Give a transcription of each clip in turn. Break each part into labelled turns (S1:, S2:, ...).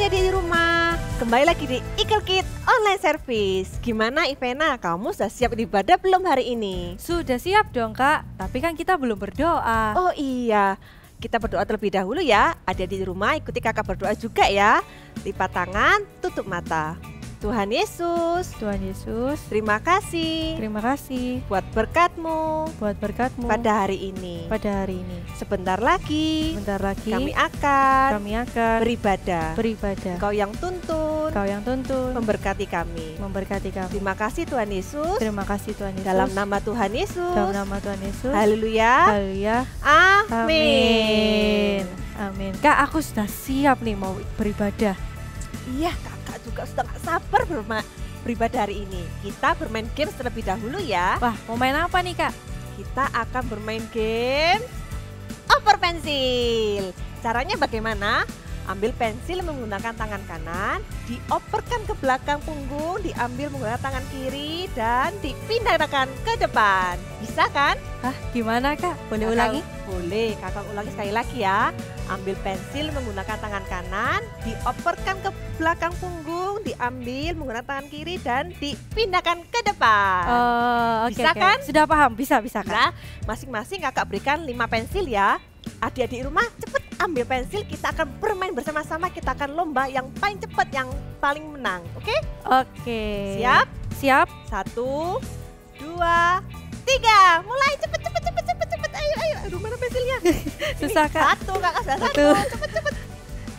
S1: adik-adik di rumah, kembali lagi di Eagle Kid Online Service. Gimana Ivena, kamu sudah siap ibadah belum hari ini?
S2: Sudah siap dong kak, tapi kan kita belum berdoa.
S1: Oh iya, kita berdoa terlebih dahulu ya. Adik-adik di rumah ikuti kakak berdoa juga ya. Lipat tangan, tutup mata. Tuhan Yesus, terima kasih buat berkat-Mu pada hari ini. Sebentar lagi kami akan beribadah. Engkau yang tuntun, memberkati kami. Terima kasih Tuhan Yesus. Dalam nama Tuhan Yesus. Haleluya. Amin.
S2: Kak, aku sudah siap nih mau beribadah.
S1: Iya, kakak juga sudah gak sabar beribadah hari ini. Kita bermain game terlebih dahulu ya.
S2: Wah, mau main apa nih kak?
S1: Kita akan bermain game oper pensil. Caranya bagaimana? Ambil pensil menggunakan tangan kanan, dioperkan ke belakang punggung, diambil menggunakan tangan kiri, dan dipindahkan ke depan. Bisa kan?
S2: Hah, gimana kak? Boleh ulangi?
S1: Boleh, kakak ulangi sekali lagi ya. Ambil pensil menggunakan tangan kanan, dioperkan ke belakang punggung, diambil menggunakan tangan kiri, dan dipindahkan ke depan. Bisa kan?
S2: Sudah paham, bisa kak.
S1: Nah, masing-masing kakak berikan 5 pensil ya. Adik-adik rumah cepet ambil pensil, kita akan bermain bersama-sama, kita akan lomba yang paling cepat, yang paling menang, oke?
S2: Oke.
S1: Siap? 1, 2, 3, mulai cepet. Aduh, mana pensilnya?
S2: Susah kak.
S1: 1, kakak sudah 1, cepet.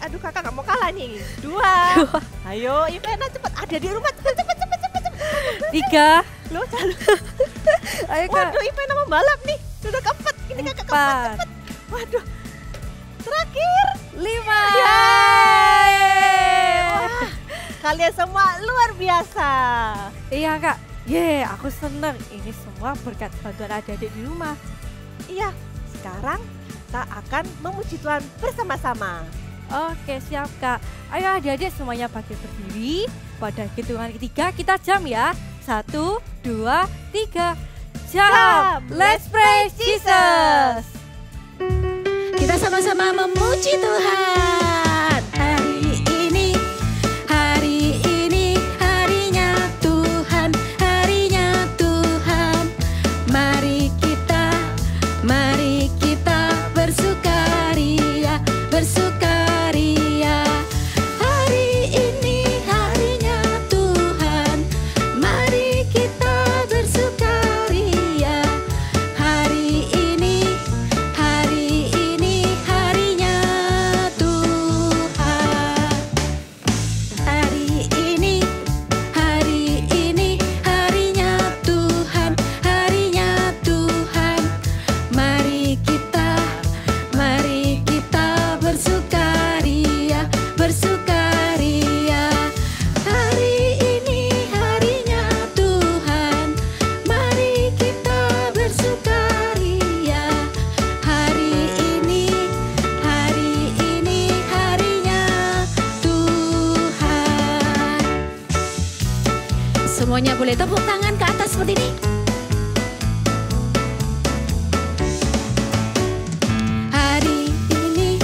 S1: Aduh, kakak gak mau kalah nih. 2. Ayo Ivena cepet, adik-adik rumah cepet.
S2: 3.
S1: Loh,
S2: Ayo kak.
S1: waduh, Ivena membalap nih. Sudah keempat, ini kakak keempat, cepet. Waduh, terakhir
S2: 5.
S1: Wah, kalian semua luar biasa.
S2: Iya kak. Aku seneng. Ini semua berkat bantuan adik-adik di rumah.
S1: Iya, sekarang kita akan memuji Tuhan bersama-sama.
S2: Oke, siap kak. Ayo adik-adik semuanya bangkit berdiri. Pada hitungan ketiga kita jam ya. 1, 2, 3. Jam. Let's praise Jesus.
S3: Kita sama-sama memuji Tuhan. Hari ini harinya Tuhan, harinya Tuhan. Mari kita bersukaria. Hari ini harinya Tuhan. Mari kita bersukaria. Hari ini harinya Tuhan. Hari ini harinya Tuhan, harinya Tuhan. Mari kita bersukaria. Hari ini harinya Tuhan. Mari kita bersukaria. Hari ini harinya Tuhan. Semuanya boleh tepuk tangan ke atas seperti ini. Hari ini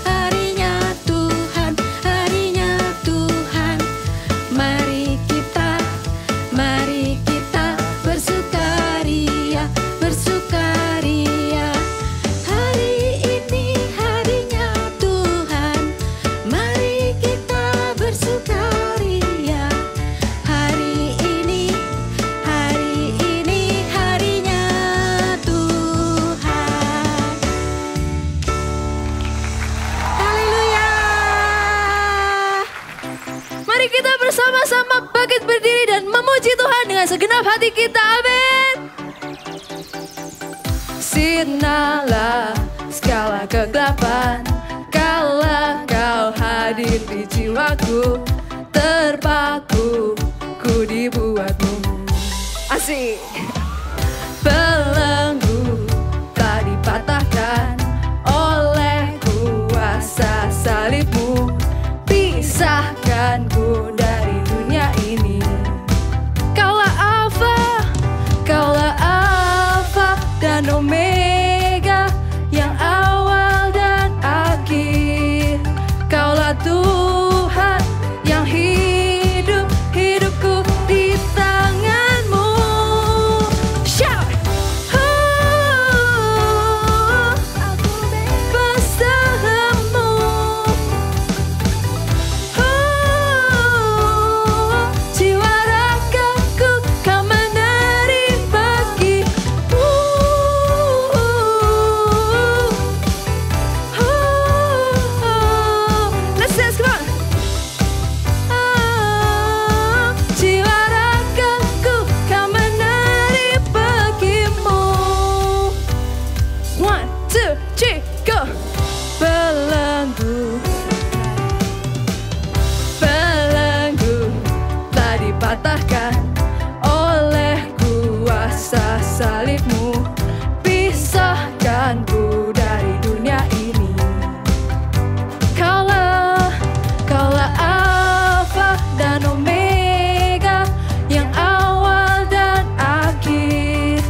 S3: harinya Tuhan, harinya Tuhan. Mari kita bersukaria. Hari ini harinya Tuhan. Mari kita bersukaria. Hari ini harinya Tuhan. Haleluya.
S2: Mari kita bersama-sama bangkit berdiri dan memuji Tuhan dengan segenap hati kita. Amin. Sinarlah segala kegelapan, kala kau hadir di jiwaku, terpaku ku dibuatmu. Asik. Belenggu tak dipatahkan oleh kuasa salibmu, pisahkanku dari dunia ini. Kaulah Alfa dan Omega, yang awal dan akhir.
S4: dipatahkan oleh kuasa salibmu, pisahkanku dari dunia ini. Kaulah Alfa dan Omega, yang awal dan akhir.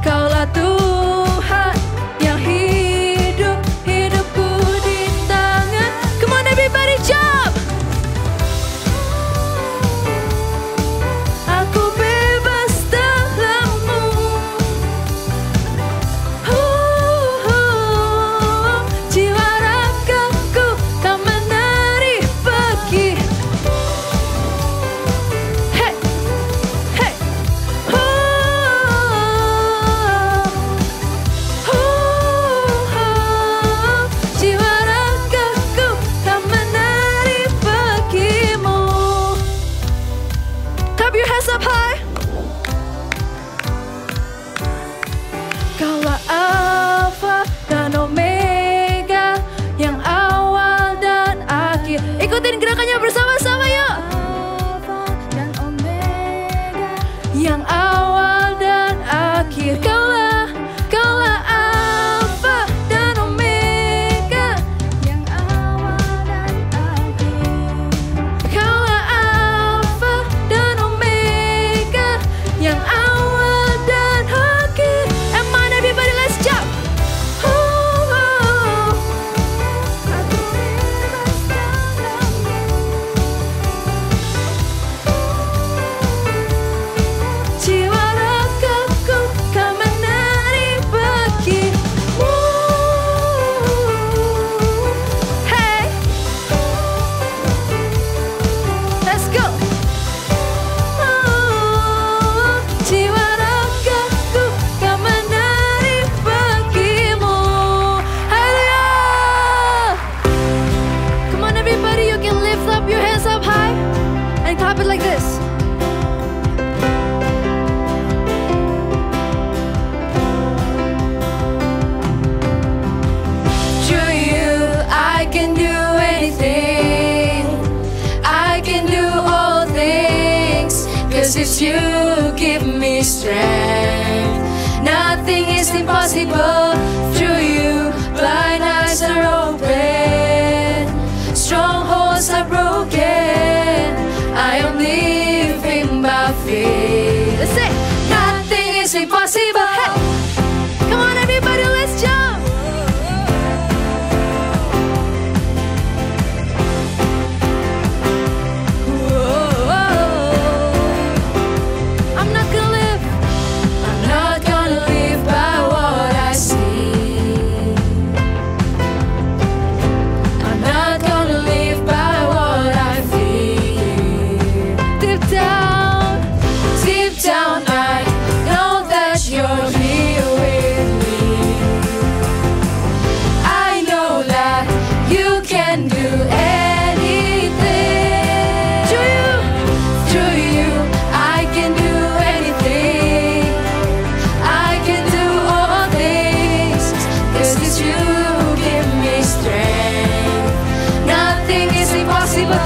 S4: Kaulah Tuhan yang hidup, hidupku di tangan. Come on everybody jump. Aku bebas dalammu. Jiwa ragaku tak menari pergi. Hey, hey. Jiwa ragaku tak menari pergimu. Clap your hands up high. Kaulah Alfa dan Omega, yang awal dan akhir. Ikutin gerakannya bersama-sama yuk. Alfa dan Omega, yang awal dan akhir. Kaulah Alfa dan Omega, yang awal dan akhir. Kaulah Alfa dan Omega, yang awal dan akhir. Come on everybody, let's jump. Aku bebas dalammu. Jiwa ragaku kan menari bagimu. Hey, let's go. Jiwa ragaku kan menari bagimu. Haleluya. Come on everybody, you can lift up your hands up high and clap it like this. Through you, I can do anything. I can do all things, 'cause it's you give me strength. Nothing is impossible. Through you, blind eyes are open, strongholds are broken. I am living by faith. Let's say, nothing is impossible. Hey. Come on everybody, let's jump. I'm not gonna live by what I see. I'm not gonna live by what I feel. Deep down, I know that you're here with me. I know that you can do anything. Through you, I can do anything. I can do all things, 'cause it's you give me strength. Nothing is impossible.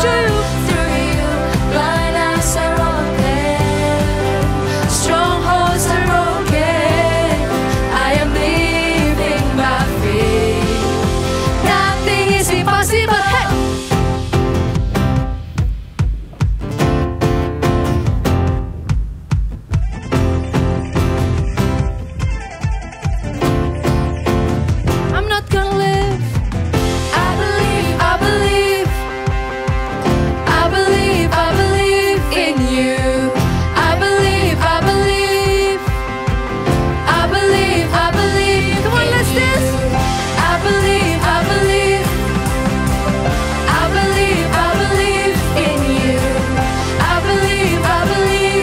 S4: Through you, blind eyes are open, strongholds are broken. I am living by faith. Nothing is impossible. Hey. I'm not gonna live. I believe in you. I believe. Come on, let's dance. I believe in you. I believe.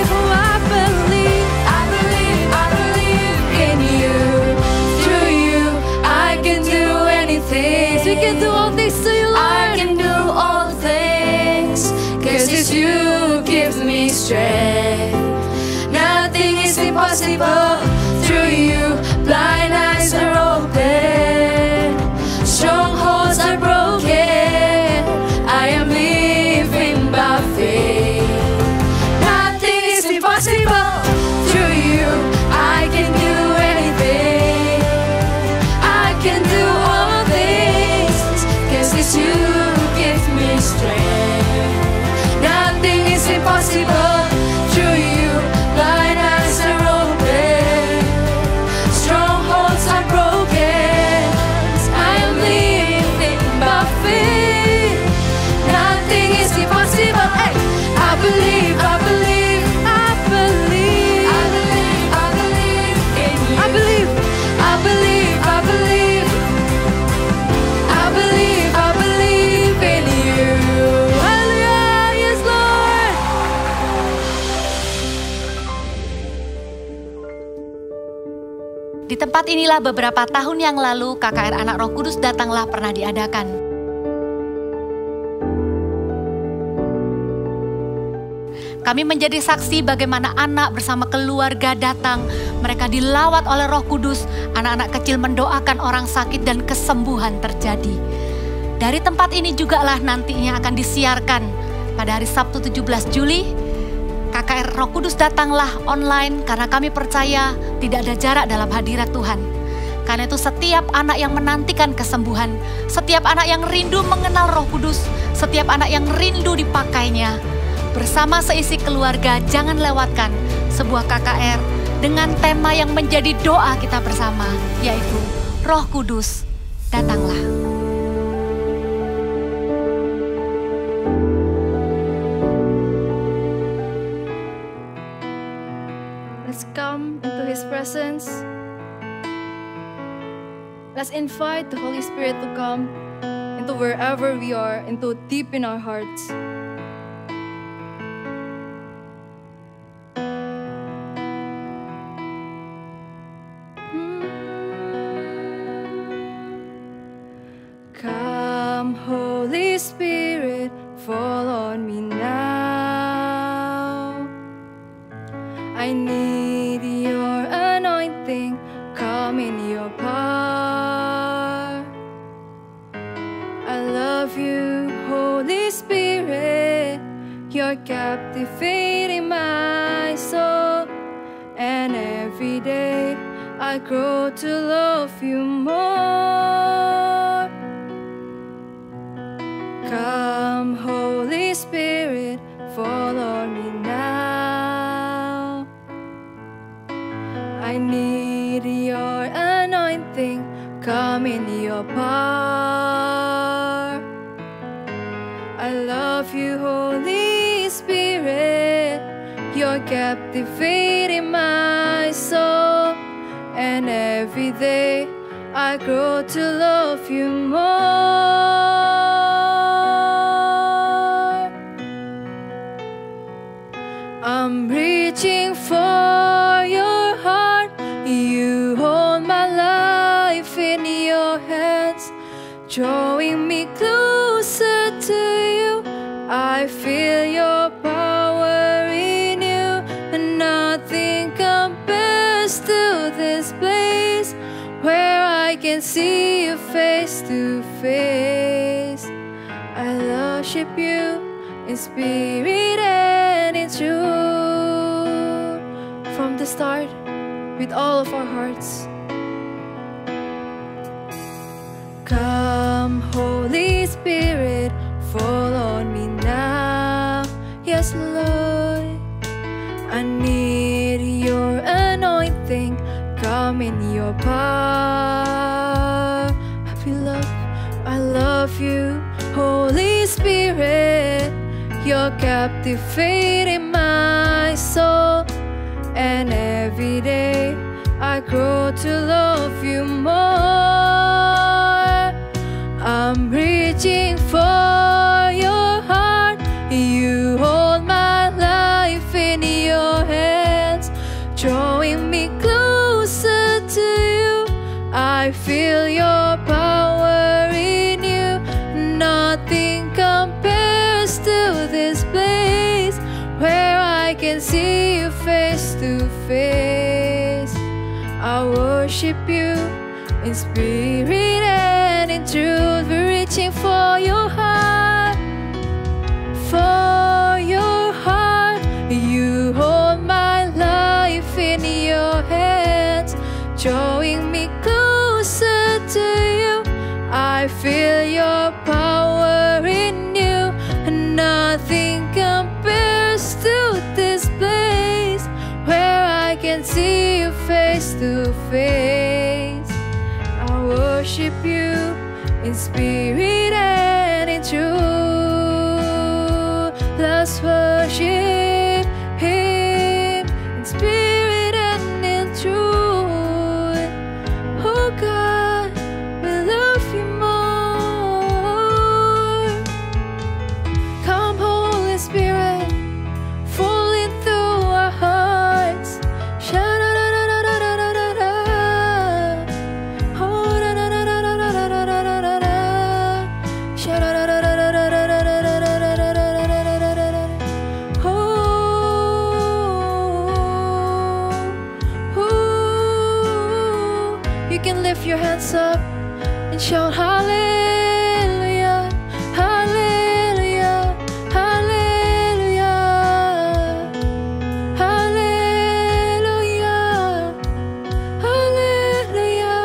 S4: Oh, I believe in you. Through you, I can do anything. We can do all things to you, Lord. I can do all things, 'cause it's you gives me strength. Nothing is impossible. Through you, blind eyes are open, strongholds are broken. I am living by faith. impossible. Through you, blind eyes are open, strongholds are broken. I am living by faith. Nothing is impossible. Hey, I believe, I believe, I believe, I believe, I believe in you. I believe, I believe, I believe, I believe, I believe in you. Hallelujah, yes Lord.
S5: Di tempat inilah beberapa tahun yang lalu KKR Anak Roh Kudus Datanglah pernah diadakan. Kami menjadi saksi bagaimana anak bersama keluarga datang. Mereka dilawat oleh Roh Kudus. Anak-anak kecil mendoakan orang sakit dan kesembuhan terjadi. Dari tempat ini jugalah nantinya akan disiarkan pada hari Sabtu 17 Juli. KKR Roh Kudus Datanglah online karena kami percaya tidak ada jarak dalam hadirat Tuhan. Karena itu setiap anak yang menantikan kesembuhan, setiap anak yang rindu mengenal Roh Kudus, setiap anak yang rindu dipakainya, bersama seisi keluarga jangan lewatkan sebuah KKR dengan tema yang menjadi doa kita bersama, yaitu Roh Kudus Datanglah.
S4: Let's come into His presence. Let's invite the Holy Spirit to come into wherever we are, into deep in our hearts. Come, Holy Spirit, fall on me now. I need your anointing, come in your power. I love you, Holy Spirit, you're captivating my soul. And every day I grow to love you more. Come, Holy Spirit, fall on me now. I need your anointing, come in your power. I love you, Holy Spirit, you're captivating my soul. And every day I grow to love you more. I'm reaching for your heart. You hold my life in your hands, drawing me closer to you. I feel your power in you, and nothing compares to this place where I can see you face to face. I worship you in spirit and in truth. From the start, with all of our hearts. Come, Holy Spirit, fall on me now. Yes, Lord, I need your anointing, come in your power. I love you, Holy Spirit, you're captivating my soul. And every day I grow to love you more. I'm reaching for your heart. You hold my life in your hands, drawing me closer to you. I feel your power in you. Nothing compares to this place where I can see you face to face. I worship you in spirit and in truth. We're reaching for your heart, for your heart. You hold my life in your hands, drawing me closer to you. I feel your power in you, and nothing compares to see you face to face. I worship you in spirit and in truth. Let's worship Him in spirit and in truth. Oh God, we love you more. Come, Holy Spirit, fall into our hearts. Sha-da-da-da-da-da-da-da-da. Oh, da-da-da-da-da-da-da-da-da-da. Sha-da-da-da-da-da-da-da-da-da-da-da-da-da-da. Oh, you can lift your hands up and shout hallelujah, hallelujah, hallelujah, hallelujah, hallelujah.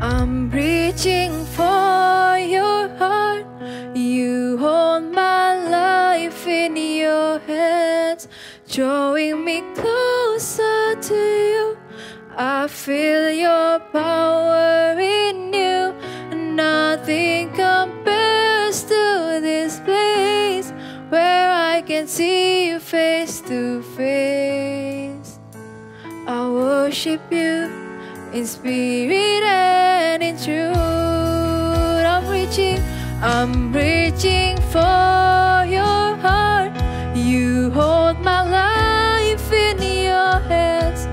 S4: I'm reaching for your heart. You hold my life in your hands, drawing me closer to you. I feel your power in you. Nothing compares to this place where I can see you face to face. I worship you in spirit and in truth. I'm reaching for your heart. You hold my life in your hands,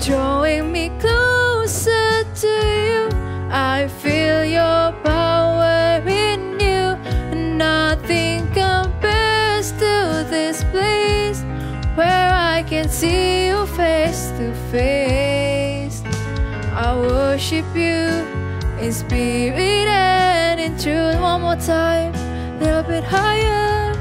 S4: drawing me closer to you. I feel your power in you. Nothing compares to this place where I can see you face to face. I worship you in spirit and in truth. One more time, a little bit higher.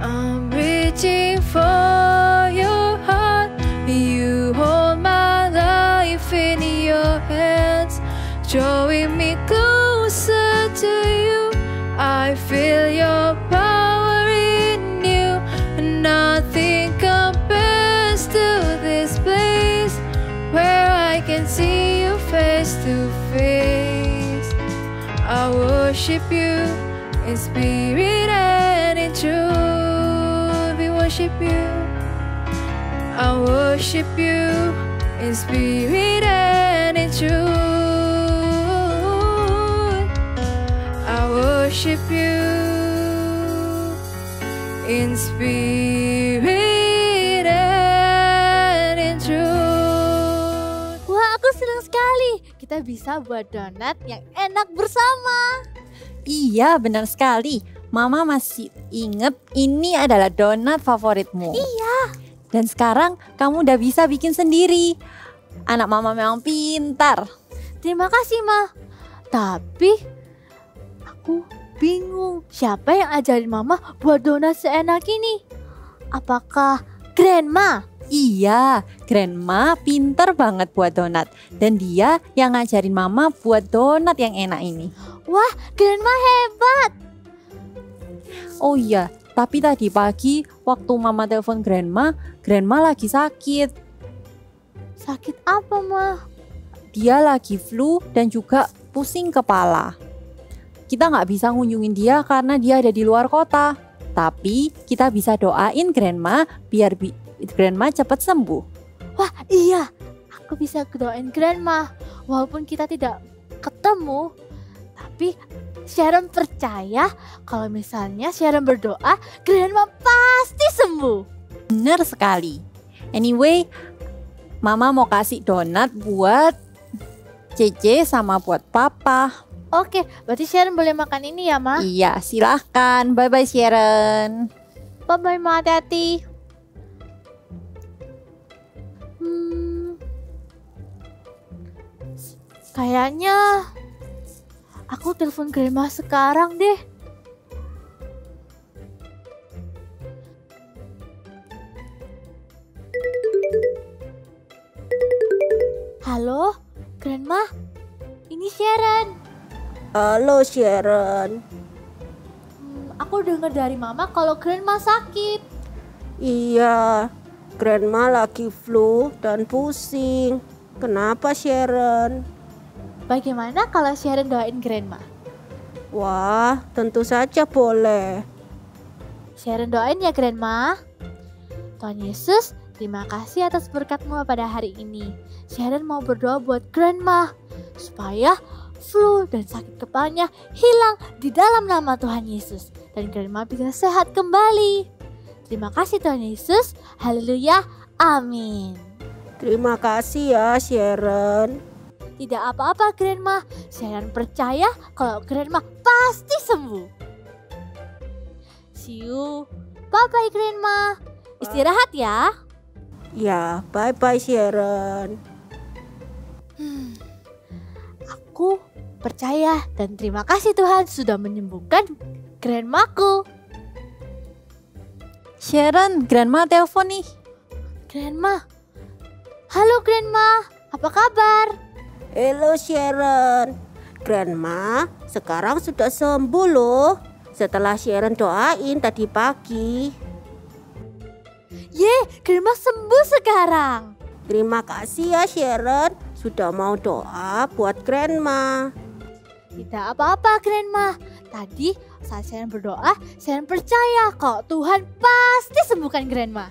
S4: I'm reaching for your heart. You hold my life in your hands, drawing me closer to you. I feel your power in you. Nothing compares to this place where I can see you face to face. I worship you in spirit and in truth. We worship you. I worship you in spirit and in truth. I worship you in spirit and in truth.
S2: Wah, aku senang sekali. Kita bisa buat donat yang enak bersama.
S6: Iya, benar sekali. Mama masih inget ini adalah donat favoritmu.
S2: Iya.
S6: Dan sekarang kamu udah bisa bikin sendiri. Anak mama memang pintar.
S2: Terima kasih, Ma. Tapi aku bingung, siapa yang ajarin Mama buat donat seenak ini? Apakah Grandma?
S6: Iya, Grandma pintar banget buat donat. Dan dia yang ngajarin Mama buat donat yang enak ini.
S2: Wah, Grandma hebat.
S6: Oh iya, tapi tadi pagi waktu Mama telepon Grandma, Grandma lagi sakit.
S2: Sakit apa, Ma?
S6: Dia lagi flu dan juga pusing kepala. Kita nggak bisa ngunjungin dia karena dia ada di luar kota. Tapi kita bisa doain Grandma biar Grandma cepat sembuh.
S2: Wah, iya. Aku bisa doain Grandma. Walaupun kita tidak ketemu, tapi Sharon percaya kalau misalnya Sharon berdoa, Grandma pasti sembuh.
S6: Bener sekali. Anyway, Mama mau kasih donat buat Cece sama buat Papa.
S2: Oke, berarti Sharon boleh makan ini ya, Ma?
S6: Iya, silahkan. Bye-bye Sharon.
S2: Bye-bye, Ma. Hati-hati. Kayaknya aku telepon Grandma sekarang deh. Halo,
S7: Grandma, ini Sharon.
S3: Halo Sharon.
S7: Aku dengar dari Mama kalau Grandma sakit.
S3: Iya, Grandma lagi flu dan pusing. Kenapa Sharon?
S7: Bagaimana kalau Sharon doain Grandma?
S3: Wah, tentu saja boleh.
S7: Sharon doain ya Grandma. Tuhan Yesus, terima kasih atas berkat-Mu pada hari ini. Sharon mau berdoa buat Grandma supaya flu dan sakit kepalanya hilang di dalam nama Tuhan Yesus. Dan Grandma bisa sehat kembali. Terima kasih Tuhan Yesus. Haleluya. Amin.
S3: Terima kasih ya Sharon.
S7: Tidak apa-apa Grandma. Sharon percaya kalau Grandma pasti sembuh. See you. Bye-bye Grandma. Istirahat ya.
S3: Ya, bye-bye Sharon.
S7: Aku percaya dan terima kasih Tuhan sudah menyembuhkan Grandmaku.
S6: Sharon, Grandma telepon nih.
S7: Grandma. Halo Grandma, apa kabar?
S3: Halo Sharon. Grandma sekarang sudah sembuh loh. Setelah Sharon doain tadi pagi.
S7: Grandma sembuh sekarang.
S3: Terima kasih ya Sharon sudah mau doa buat Grandma.
S7: Tidak apa-apa Grandma. Tadi saat Sharon berdoa, Sharon percaya kalau Tuhan pasti sembuhkan Grandma.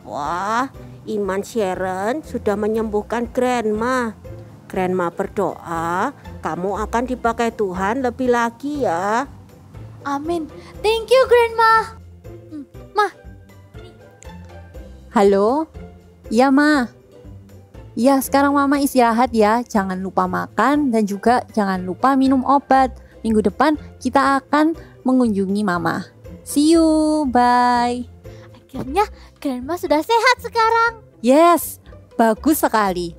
S3: Wah, iman Sharon sudah menyembuhkan Grandma. Grandma berdoa, kamu akan dipakai Tuhan lebih lagi ya.
S7: Amin. Thank you Grandma. Ma.
S6: Halo? Iya, Ma. Ya, sekarang Mama istirahat ya. Jangan lupa makan dan juga jangan lupa minum obat. Minggu depan kita akan mengunjungi Mama. See you, bye.
S7: Akhirnya Grandma sudah sehat sekarang.
S6: Yes, bagus sekali.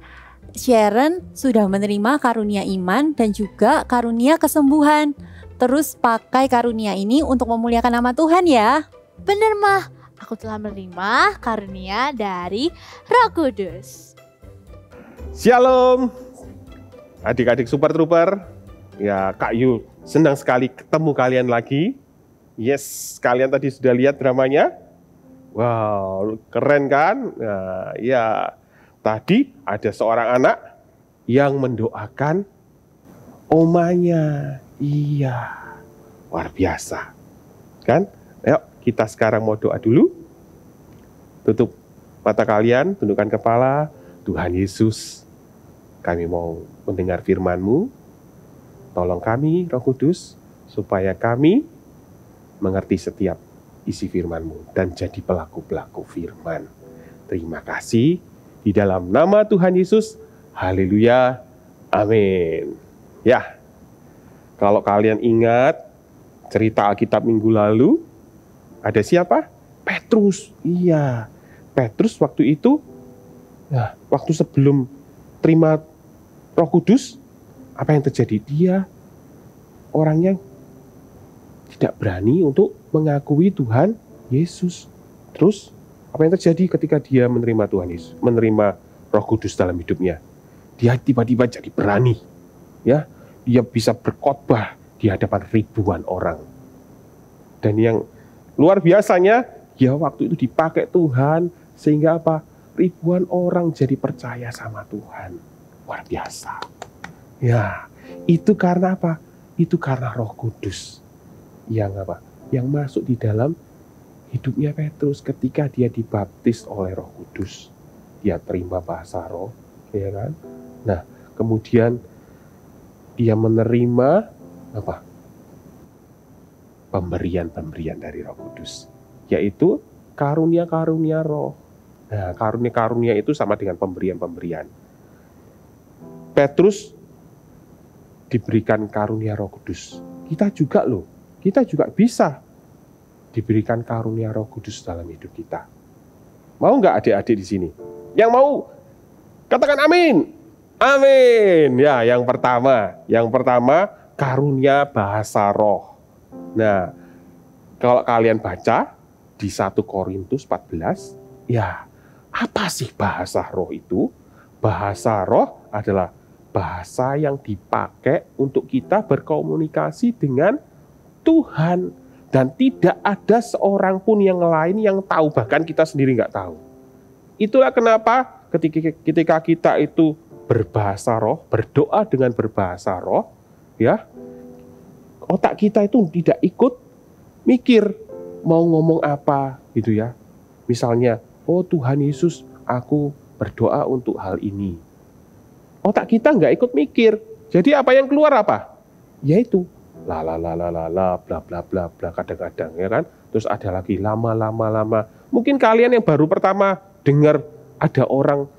S6: Sharon sudah menerima karunia iman dan juga karunia kesembuhan. Terus pakai karunia ini untuk memuliakan nama Tuhan ya.
S7: Bener Mah, aku telah menerima karunia dari Roh Kudus.
S8: Shalom, adik-adik Super Trooper. Ya, Kak Yu, senang sekali ketemu kalian lagi. Yes, kalian tadi sudah lihat dramanya? Wow, keren kan? Nah, ya, tadi ada seorang anak yang mendoakan omanya. Iya, luar biasa. Kan? Ayo, kita sekarang mau doa dulu. Tutup mata kalian, tundukkan kepala. Tuhan Yesus, kami mau mendengar firman-Mu. Tolong kami, Roh Kudus, supaya kami mengerti setiap isi firman-Mu dan jadi pelaku-pelaku firman. Terima kasih. Di dalam nama Tuhan Yesus, haleluya, amin. Ya, kalau kalian ingat cerita Alkitab minggu lalu, ada siapa? Petrus. Iya, Petrus waktu itu, nah, waktu sebelum terima Roh Kudus, apa yang terjadi? Dia orangnya tidak berani untuk mengakui Tuhan Yesus. Terus apa yang terjadi ketika dia menerima Tuhan Yesus, menerima Roh Kudus dalam hidupnya? Dia tiba-tiba jadi berani, ya. Dia bisa berkhotbah di hadapan ribuan orang. Dan yang luar biasanya, ya waktu itu dipakai Tuhan sehingga apa? Ribuan orang jadi percaya sama Tuhan. Luar biasa. Ya, itu karena apa? Itu karena Roh Kudus yang apa? Yang masuk di dalam hidupnya Petrus ketika dia dibaptis oleh Roh Kudus. Dia terima bahasa roh, ya kan? Nah, kemudian dia menerima apa? Pemberian-pemberian dari Roh Kudus, yaitu karunia-karunia roh. Nah, karunia-karunia itu sama dengan pemberian-pemberian. Petrus diberikan karunia Roh Kudus. Kita juga loh, kita juga bisa diberikan karunia Roh Kudus dalam hidup kita. Mau nggak adik-adik di sini? Yang mau, katakan amin. Amin. Ya, yang pertama karunia bahasa roh. Nah, kalau kalian baca di 1 Korintus 14, ya, apa sih bahasa roh itu? Bahasa roh adalah bahasa yang dipakai untuk kita berkomunikasi dengan Tuhan. Dan tidak ada seorang pun yang lain yang tahu, bahkan kita sendiri nggak tahu. Itulah kenapa ketika kita itu berbahasa roh, berdoa dengan berbahasa roh, ya, otak kita itu tidak ikut mikir mau ngomong apa gitu ya. Misalnya, oh Tuhan Yesus, aku berdoa untuk hal ini. Otak kita nggak ikut mikir. Jadi apa yang keluar apa? Yaitu la bla bla bla bla kadang-kadang ya kan. Terus ada lagi lama. Mungkin kalian yang baru pertama dengar ada orang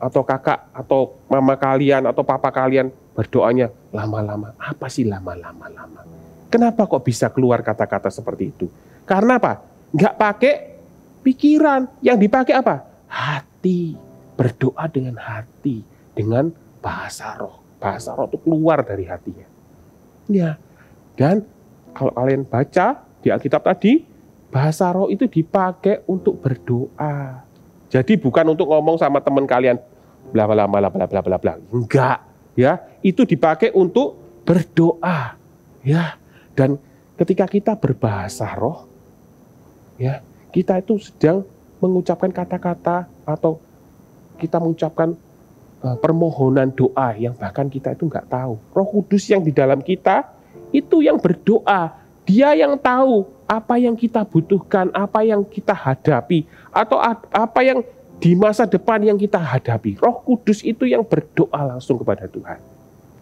S8: atau kakak atau mama kalian atau papa kalian berdoanya lama-lama. Apa sih lama-lama? Kenapa kok bisa keluar kata-kata seperti itu? Karena apa? Nggak pakai pikiran. Yang dipakai apa? Hati. Berdoa dengan hati. Dengan bahasa roh. Bahasa roh itu keluar dari hatinya. Ya. Dan kalau kalian baca di Alkitab tadi, bahasa roh itu dipakai untuk berdoa. Jadi bukan untuk ngomong sama teman kalian bla bla bla bla bla bla bla. Enggak, ya. Itu dipakai untuk berdoa. Ya. Dan ketika kita berbahasa roh, ya, kita itu sedang mengucapkan kata-kata atau kita mengucapkan permohonan doa yang bahkan kita itu enggak tahu. Roh Kudus yang di dalam kita itu yang berdoa, dia yang tahu apa yang kita butuhkan, apa yang kita hadapi, atau apa yang di masa depan yang kita hadapi. Roh Kudus itu yang berdoa langsung kepada Tuhan.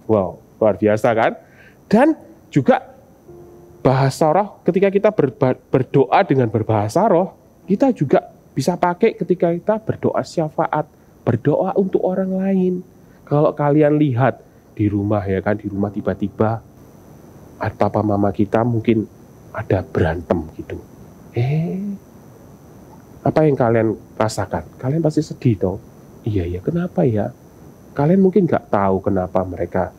S8: Wow, luar biasa kan? Dan juga bahasa roh, ketika kita berdoa dengan berbahasa roh, kita juga bisa pakai ketika kita berdoa syafaat, berdoa untuk orang lain. Kalau kalian lihat di rumah ya kan, di rumah tiba-tiba papa mama kita mungkin ada berantem gitu. Apa yang kalian rasakan? Kalian pasti sedih toh? Iya, kenapa ya? Kalian mungkin gak tahu kenapa mereka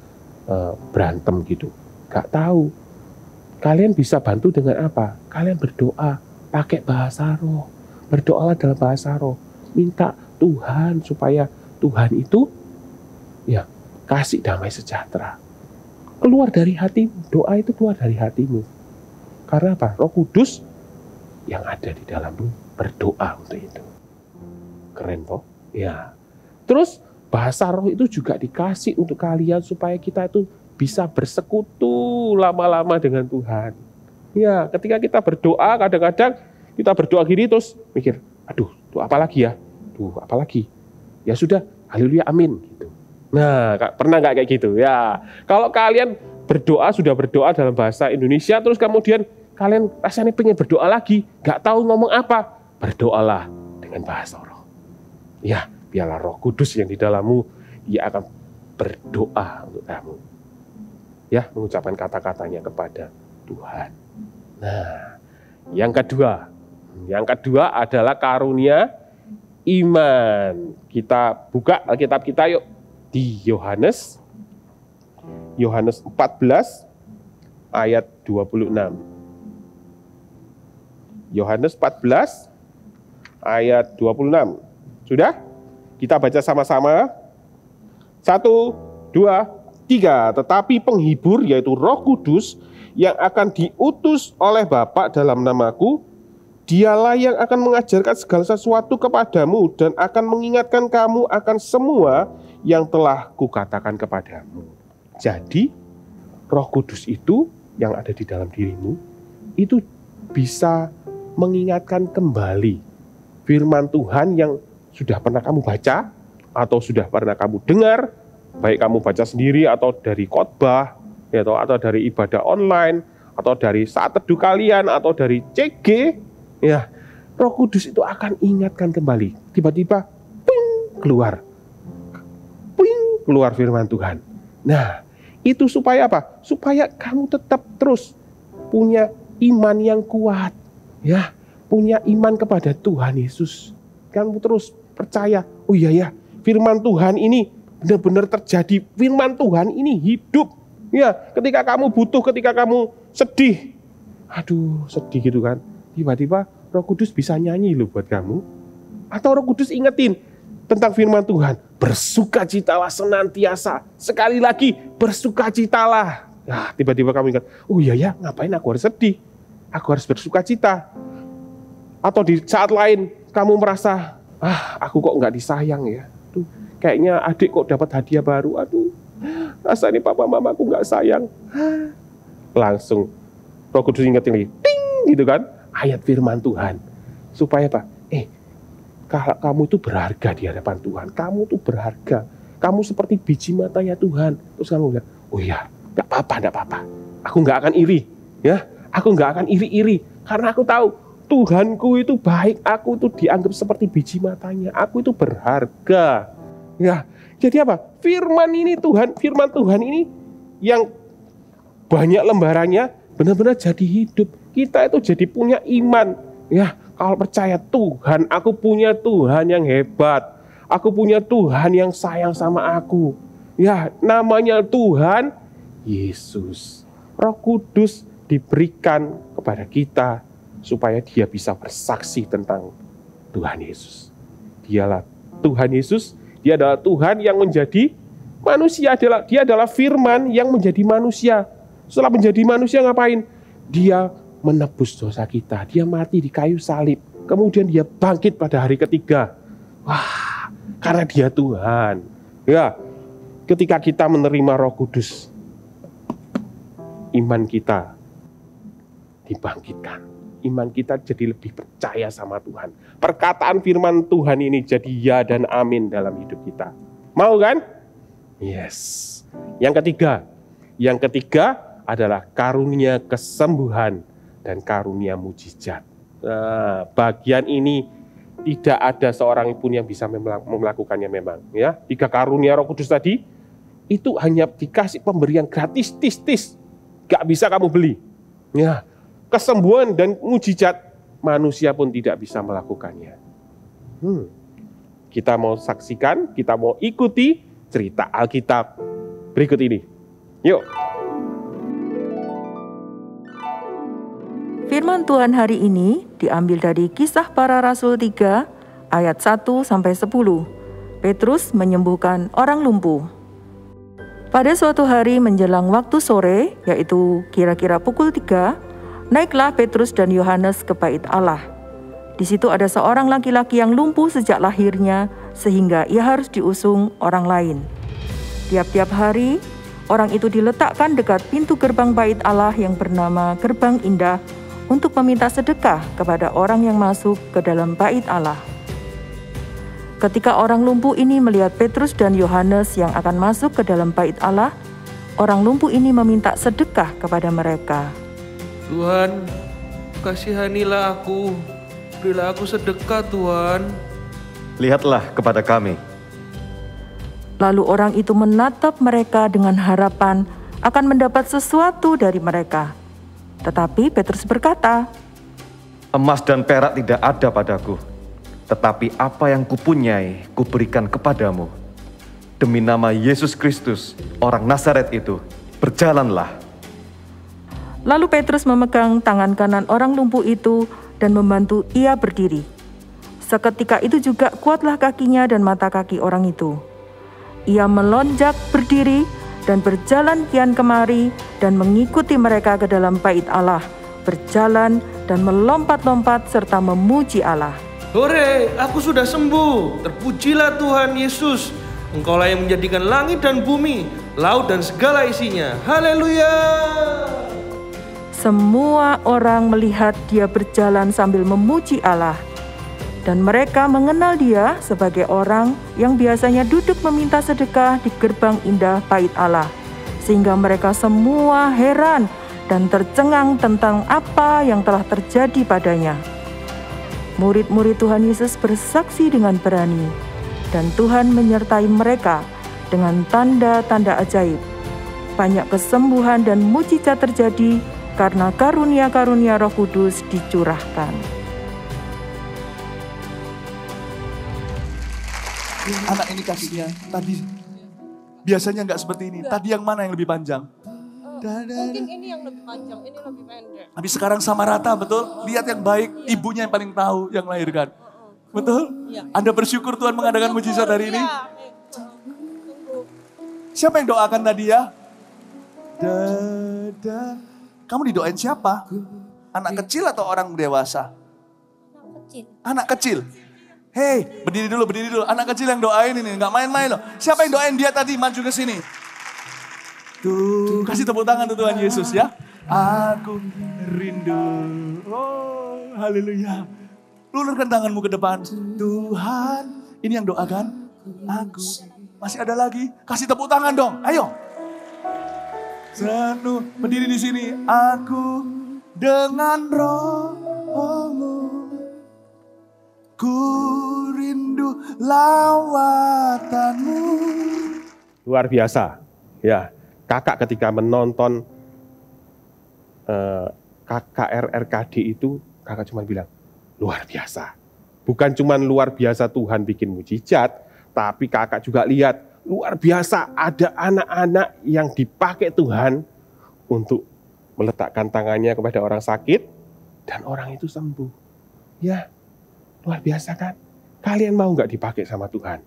S8: berantem gitu. Gak tahu. Kalian bisa bantu dengan apa? Kalian berdoa, pakai bahasa roh. Berdoalah dalam bahasa roh. Minta Tuhan supaya Tuhan itu ya kasih damai sejahtera. Keluar dari hatimu, doa itu keluar dari hatimu. Karena apa? Roh Kudus yang ada di dalammu berdoa untuk itu. Keren toh? Ya. Terus bahasa roh itu juga dikasih untuk kalian supaya kita itu bisa bersekutu lama-lama dengan Tuhan. Ya, ketika kita berdoa kadang-kadang kita berdoa gini terus mikir, aduh, tuh apa lagi ya? Tuh, apa lagi? Ya sudah, haleluya, amin gitu. Nah, pernah nggak kayak gitu? Ya, kalau kalian sudah berdoa dalam bahasa Indonesia, terus kemudian kalian rasanya pengen berdoa lagi, nggak tahu ngomong apa, berdoalah dengan bahasa roh. Ya, biarlah Roh Kudus yang di dalammu, ia akan berdoa untuk kamu. Ya, mengucapkan kata-katanya kepada Tuhan. Nah, yang kedua adalah karunia iman. Kita buka Alkitab kita yuk. Di Yohanes 14 ayat 26. Yohanes 14 ayat 26. Sudah? Kita baca sama-sama. 1, 2, 3. Tetapi penghibur yaitu Roh Kudus yang akan diutus oleh Bapa dalam namaku, dialah yang akan mengajarkan segala sesuatu kepadamu dan akan mengingatkan kamu akan semua yang telah kukatakan kepadamu. Jadi, Roh Kudus itu yang ada di dalam dirimu, itu bisa mengingatkan kembali firman Tuhan yang sudah pernah kamu baca, atau sudah pernah kamu dengar, baik kamu baca sendiri, atau dari khotbah, atau dari ibadah online, atau dari saat teduh kalian, atau dari CG, ya, Roh Kudus itu akan ingatkan kembali. Tiba-tiba, ping, keluar firman Tuhan. Nah, itu supaya apa? Supaya kamu tetap terus punya iman yang kuat, ya, punya iman kepada Tuhan Yesus. Kamu terus percaya, oh iya ya, firman Tuhan ini benar-benar terjadi. Firman Tuhan ini hidup. Ya, ketika kamu butuh, ketika kamu sedih, aduh, sedih gitu kan. Tiba-tiba Roh Kudus bisa nyanyi loh buat kamu. Atau Roh Kudus ingetin, tentang firman Tuhan. Bersukacitalah senantiasa. Sekali lagi, bersukacitalah. Nah, tiba-tiba kamu ingat, oh iya ya, ngapain aku harus sedih? Aku harus bersukacita. Atau di saat lain, kamu merasa, aku kok nggak disayang ya. Tuh, kayaknya adik kok dapat hadiah baru. Aduh, rasanya papa mamaku nggak sayang. Langsung Roh Kudus ingetin lagi, ting, gitu kan, ayat firman Tuhan. Supaya apa? Kalau kamu itu berharga di hadapan Tuhan. Kamu tuh berharga. Kamu seperti biji matanya Tuhan. Terus kamu bilang, oh ya, gak apa-apa. Aku gak akan iri. Ya, aku gak akan iri-iri. Karena aku tahu Tuhanku itu baik. Aku tuh dianggap seperti biji matanya. Aku itu berharga. Ya, jadi apa? Firman Tuhan ini yang banyak lembarannya benar-benar jadi hidup. Kita itu jadi punya iman. Ya, kalau percaya Tuhan, aku punya Tuhan yang hebat. Aku punya Tuhan yang sayang sama aku. Ya, namanya Tuhan Yesus. Roh Kudus diberikan kepada kita supaya dia bisa bersaksi tentang Tuhan Yesus. Dialah Tuhan Yesus, dia adalah Tuhan yang menjadi manusia. Dia adalah firman yang menjadi manusia. Setelah menjadi manusia ngapain? Dia menebus dosa kita. Dia mati di kayu salib. Kemudian dia bangkit pada hari ketiga. Wah, karena dia Tuhan. Ya, ketika kita menerima Roh Kudus, iman kita dibangkitkan. Iman kita jadi lebih percaya sama Tuhan. Perkataan firman Tuhan ini jadi ya dan amin dalam hidup kita. Mau kan? Yes. Yang ketiga adalah karunia kesembuhan dan karunia mujizat. Nah, bagian ini tidak ada seorang pun yang bisa melakukannya memang. Ya, 3 karunia Roh Kudus tadi itu hanya dikasih pemberian gratis, tis. Gak bisa kamu beli. Ya, kesembuhan dan mujizat manusia pun tidak bisa melakukannya. Kita mau saksikan, kita mau ikuti cerita Alkitab berikut ini. Yuk.
S9: Firman Tuhan hari ini diambil dari Kisah Para Rasul 3 ayat 1-10. Petrus menyembuhkan orang lumpuh. Pada suatu hari menjelang waktu sore, yaitu kira-kira pukul 3, naiklah Petrus dan Yohanes ke bait Allah. Di situ ada seorang laki-laki yang lumpuh sejak lahirnya, sehingga ia harus diusung orang lain. Tiap-tiap hari, orang itu diletakkan dekat pintu gerbang bait Allah yang bernama Gerbang Indah, untuk meminta sedekah kepada orang yang masuk ke dalam bait Allah. Ketika orang lumpuh ini melihat Petrus dan Yohanes yang akan masuk ke dalam bait Allah, orang lumpuh ini meminta sedekah kepada mereka.
S10: Tuhan, kasihanilah aku, berilah aku sedekah Tuhan.
S11: Lihatlah kepada kami.
S9: Lalu orang itu menatap mereka dengan harapan akan mendapat sesuatu dari mereka. Tetapi Petrus berkata,
S11: emas dan perak tidak ada padaku, tetapi apa yang kupunyai kuberikan kepadamu. Demi nama Yesus Kristus, orang Nazaret itu, berjalanlah.
S9: Lalu Petrus memegang tangan kanan orang lumpuh itu dan membantu ia berdiri. Seketika itu juga kuatlah kakinya dan mata kaki orang itu. Ia melonjak berdiri dan berjalan kian kemari dan mengikuti mereka ke dalam bait Allah, berjalan dan melompat-lompat serta memuji Allah.
S10: Hore, aku sudah sembuh. Terpujilah Tuhan Yesus. Engkaulah yang menjadikan langit dan bumi, laut dan segala isinya. Haleluya.
S9: Semua orang melihat dia berjalan sambil memuji Allah. Dan mereka mengenal dia sebagai orang yang biasanya duduk meminta sedekah di gerbang indah bait Allah. Sehingga mereka semua heran dan tercengang tentang apa yang telah terjadi padanya. Murid-murid Tuhan Yesus bersaksi dengan berani, dan Tuhan menyertai mereka dengan tanda-tanda ajaib. Banyak kesembuhan dan mujizat terjadi karena karunia-karunia Roh Kudus dicurahkan.
S12: Anak ini kakinya tadi biasanya nggak seperti ini. Tadi yang mana yang lebih panjang?
S13: Mungkin ini yang lebih panjang, ini lebih pendek.
S12: Tapi sekarang sama rata, betul? Lihat yang baik, ibunya yang paling tahu yang melahirkan. Betul?
S13: Iya.
S12: Anda bersyukur Tuhan mengadakan mujizat hari ini? Siapa yang doakan tadi ya? Kamu didoain siapa? Anak kecil atau orang dewasa? Anak kecil. Hei, berdiri dulu. Anak kecil yang doain ini, nggak main-main loh. Siapa yang doain dia tadi? Maju ke sini. Tuh, kasih tepuk tangan tuh Tuhan Yesus ya. Aku rindu. Oh, haleluya. Lulurkan tanganmu ke depan. Tuhan, ini yang doakan. Aku. Masih ada lagi? Kasih tepuk tangan dong. Ayo. Penuh, berdiri di sini. Aku dengan rohmu, ku rindu lawatanmu.
S8: Luar biasa. Ya, kakak ketika menonton KKR-RKD itu, kakak cuma bilang, luar biasa. Bukan cuma luar biasa Tuhan bikin mujizat, tapi kakak juga lihat, luar biasa ada anak-anak yang dipakai Tuhan untuk meletakkan tangannya kepada orang sakit, dan orang itu sembuh. Ya, luar biasa kan? Kalian mau nggak dipakai sama Tuhan?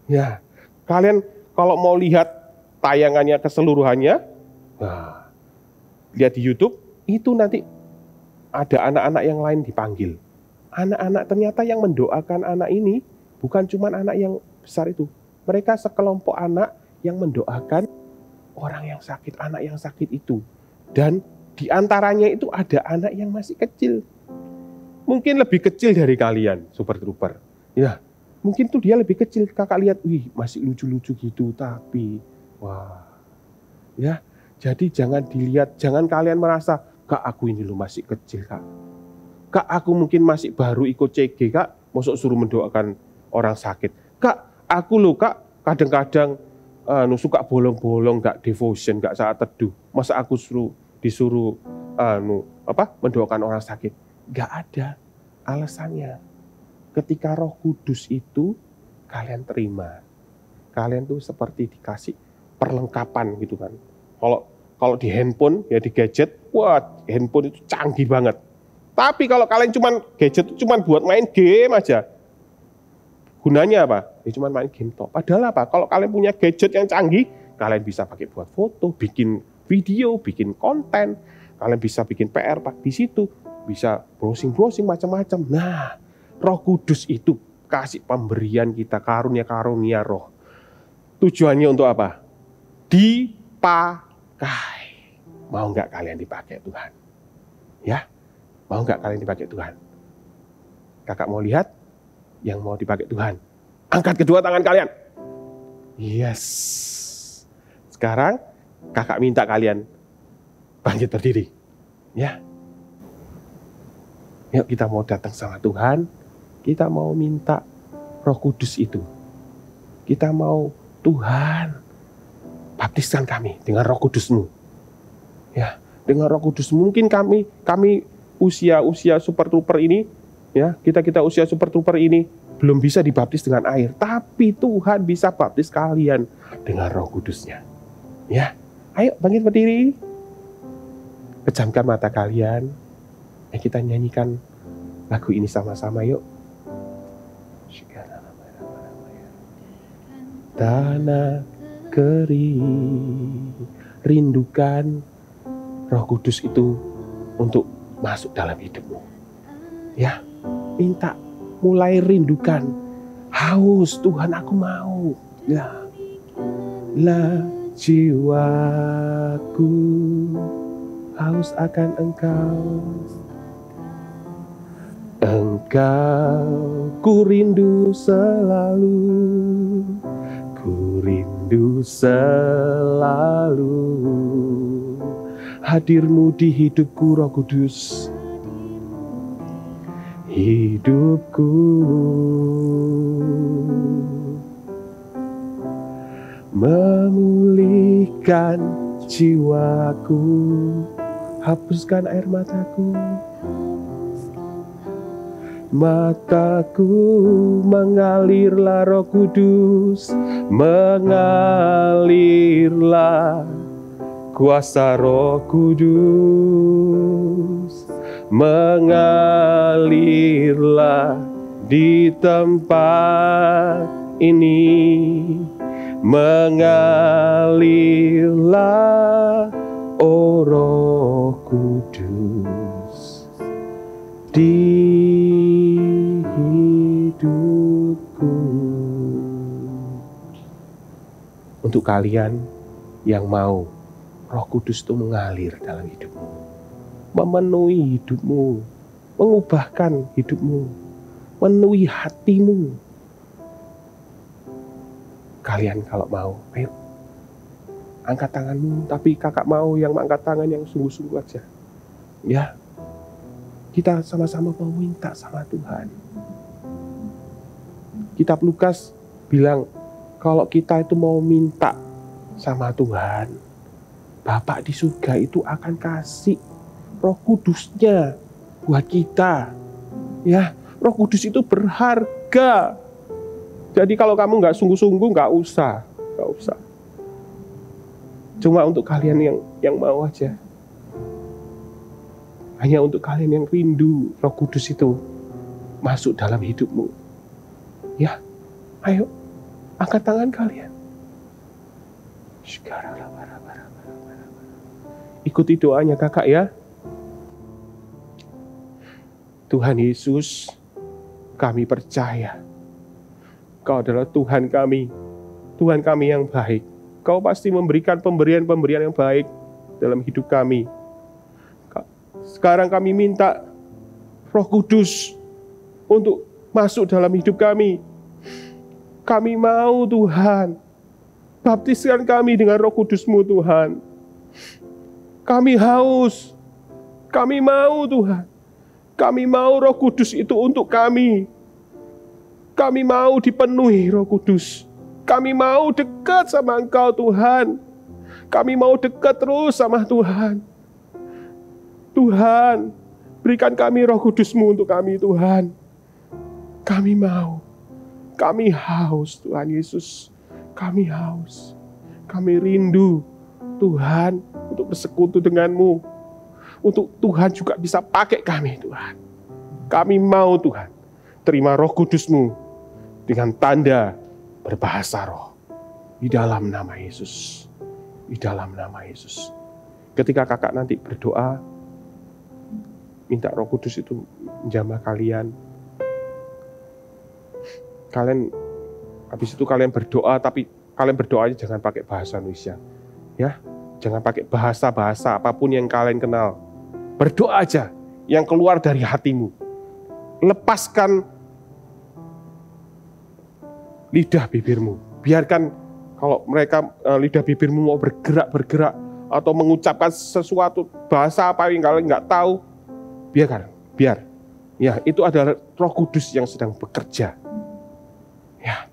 S8: Ya, kalian kalau mau lihat tayangannya keseluruhannya, nah, lihat di YouTube, itu nanti ada anak-anak yang lain dipanggil. Anak-anak ternyata yang mendoakan anak ini, bukan cuma anak yang besar itu. Mereka sekelompok anak yang mendoakan orang yang sakit, anak yang sakit itu. Dan di antaranya itu ada anak yang masih kecil. Mungkin lebih kecil dari kalian, Super Trooper. Ya, mungkin tuh dia lebih kecil. Kakak lihat, wih masih lucu-lucu gitu, tapi wah. Ya, jadi jangan dilihat, jangan kalian merasa, Kak aku ini lu masih kecil Kak. Kak aku mungkin masih baru ikut CG Kak, masuk suruh mendoakan orang sakit. Kak aku lo Kak kadang-kadang suka bolong-bolong, gak devotion, gak saat teduh. Masa aku disuruh mendoakan orang sakit? Gak ada alasannya. Ketika Roh Kudus itu kalian terima, kalian tuh seperti dikasih perlengkapan gitu kan. Kalau di handphone ya di gadget, wah handphone itu canggih banget. Tapi kalau kalian gadget itu cuma buat main game aja, gunanya apa? Ya cuma main game toh. Padahal apa? Kalau kalian punya gadget yang canggih, kalian bisa pakai buat foto, bikin video, bikin konten. Kalian bisa bikin PR Pak di situ, bisa browsing macam-macam. Nah, Roh Kudus itu kasih pemberian kita karunia-karunia roh. Tujuannya untuk apa? Dipakai. Mau nggak kalian dipakai Tuhan? Ya, mau nggak kalian dipakai Tuhan? Kakak mau lihat yang mau dipakai Tuhan. Angkat kedua tangan kalian. Yes. Sekarang kakak minta kalian bangkit berdiri. Ya. Yuk kita mau datang sama Tuhan. Kita mau minta Roh Kudus itu. Kita mau Tuhan baptiskan kami dengan Roh Kudus-Mu. Ya, dengan Roh Kudus. Mungkin kami usia Super Trooper ini, ya, kita usia Super Trooper ini belum bisa dibaptis dengan air, tapi Tuhan bisa baptis kalian dengan Roh Kudus-Nya. Ya, ayo bangkit berdiri. Pejamkan mata kalian. Kita nyanyikan lagu ini sama-sama yuk. Tanah kering, rindukan Roh Kudus itu untuk masuk dalam hidupmu. Ya, minta mulai rindukan, haus Tuhan aku mau. Lah jiwaku haus akan Engkau. Engkau ku rindu selalu, ku rindu selalu. Hadirmu di hidupku Roh Kudus, hidupku memulihkan jiwaku, hapuskan air mataku. Mataku mengalirlah Roh Kudus, mengalirlah kuasa Roh Kudus, mengalirlah di tempat ini. Mengalirlah, oh Roh Kudus, di hidupku. Untuk kalian yang mau Roh Kudus itu mengalir dalam hidupmu, memenuhi hidupmu, mengubahkan hidupmu, memenuhi hatimu. Kalian kalau mau, ayo angkat tanganmu, tapi kakak mau yang angkat tangan yang sungguh-sungguh aja. Ya, kita sama-sama mau minta sama Tuhan. Kitab Lukas bilang, kalau kita itu mau minta sama Tuhan, Bapak di surga itu akan kasih Roh Kudusnya buat kita. Ya, Roh Kudus itu berharga. Jadi kalau kamu nggak sungguh-sungguh, nggak usah. Cuma untuk kalian yang mau aja. Hanya untuk kalian yang rindu Roh Kudus itu masuk dalam hidupmu. Ya, ayo angkat tangan kalian. Ikuti doanya kakak ya. Tuhan Yesus, kami percaya Kau adalah Tuhan kami yang baik. Kau pasti memberikan pemberian-pemberian yang baik dalam hidup kami. Sekarang kami minta Roh Kudus untuk masuk dalam hidup kami. Kami mau Tuhan, baptiskan kami dengan Roh Kudus-Mu Tuhan. Kami haus, kami mau Tuhan. Kami mau Roh Kudus itu untuk kami. Kami mau dipenuhi Roh Kudus. Kami mau dekat sama Engkau Tuhan. Kami mau dekat terus sama Tuhan. Tuhan, berikan kami Roh Kudus-Mu untuk kami Tuhan. Kami mau. Kami haus Tuhan Yesus. Kami haus. Kami rindu Tuhan untuk bersekutu dengan-Mu. Untuk Tuhan juga bisa pakai kami Tuhan. Kami mau Tuhan terima Roh Kudus-Mu dengan tanda berbahasa roh. Di dalam nama Yesus. Di dalam nama Yesus. Ketika kakak nanti berdoa, minta Roh Kudus itu menjamah kalian. Habis itu kalian berdoa, tapi kalian berdoanya jangan pakai bahasa Indonesia. Ya, jangan pakai bahasa-bahasa apapun yang kalian kenal. Berdoa aja yang keluar dari hatimu. Lepaskan lidah bibirmu. Biarkan kalau mereka lidah bibirmu mau bergerak atau mengucapkan sesuatu bahasa apa yang kalian nggak tahu, biar. Ya, itu adalah Roh Kudus yang sedang bekerja. Ya,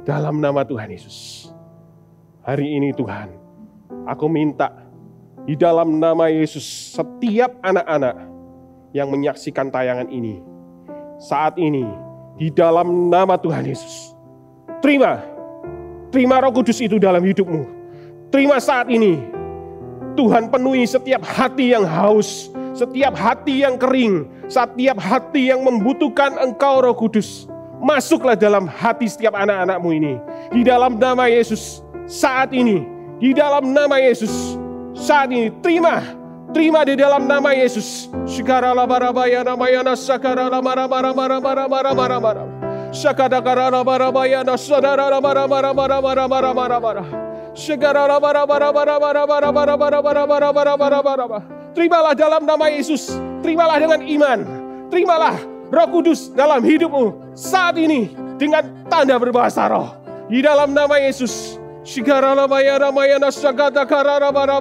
S8: dalam nama Tuhan Yesus. Hari ini Tuhan, aku minta di dalam nama Yesus setiap anak-anak yang menyaksikan tayangan ini saat ini. Di dalam nama Tuhan Yesus, terima Roh Kudus itu dalam hidupmu. Terima saat ini, Tuhan penuhi setiap hati yang haus, setiap hati yang kering, setiap hati yang membutuhkan Engkau Roh Kudus. Masuklah dalam hati setiap anak-anak-Mu ini. Di dalam nama Yesus, saat ini, di dalam nama Yesus, saat ini, terima di dalam nama Yesus. Sekarang barabaya namayana sakarala marabara. Sakadakarala barabayana saudara marabara. Sekarang barabara. Terimalah dalam nama Yesus. Terimalah dengan iman. Terimalah Roh Kudus dalam hidupmu saat ini dengan tanda berbahasa roh. Di dalam nama Yesus. Sekarang bayana sagada karara bara.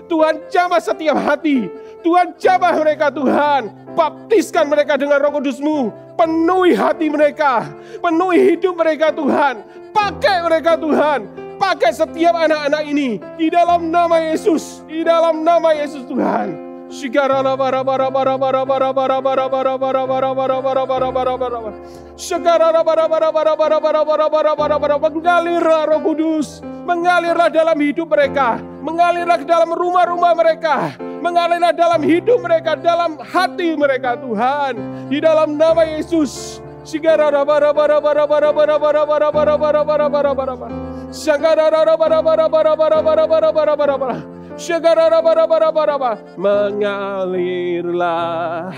S8: Tuhan jamah setiap hati. Tuhan jamah mereka Tuhan. Baptiskan mereka dengan Roh Kudus-Mu. Penuhi hati mereka. Penuhi hidup mereka Tuhan. Pakai mereka Tuhan. Pakai setiap anak-anak ini. Di dalam nama Yesus. Di dalam nama Yesus Tuhan. Sekarang mengalirlah Roh Kudus, mengalirlah dalam hidup mereka, mengalirlah ke dalam rumah-rumah mereka. Mengalirlah dalam hidup mereka, dalam hati mereka Tuhan. Di dalam nama Yesus. Mengalirlah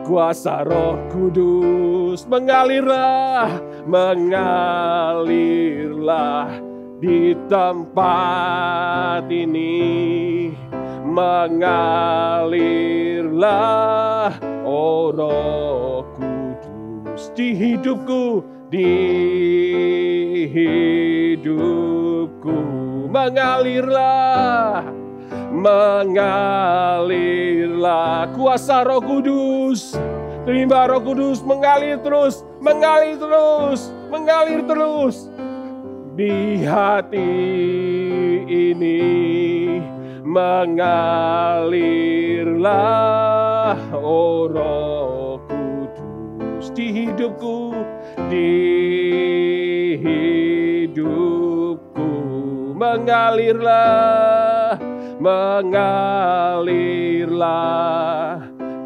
S8: kuasa Roh Kudus, mengalirlah, mengalirlah di tempat ini, mengalirlah, oh Roh Kudus di hidupku, di hidupku, mengalirlah. Mengalirlah kuasa Roh Kudus. Terima Roh Kudus, mengalir terus, mengalir terus, mengalir terus. Di hati ini mengalirlah, oh Roh Kudus di hidupku, di hidupku, mengalirlah. Mengalirlah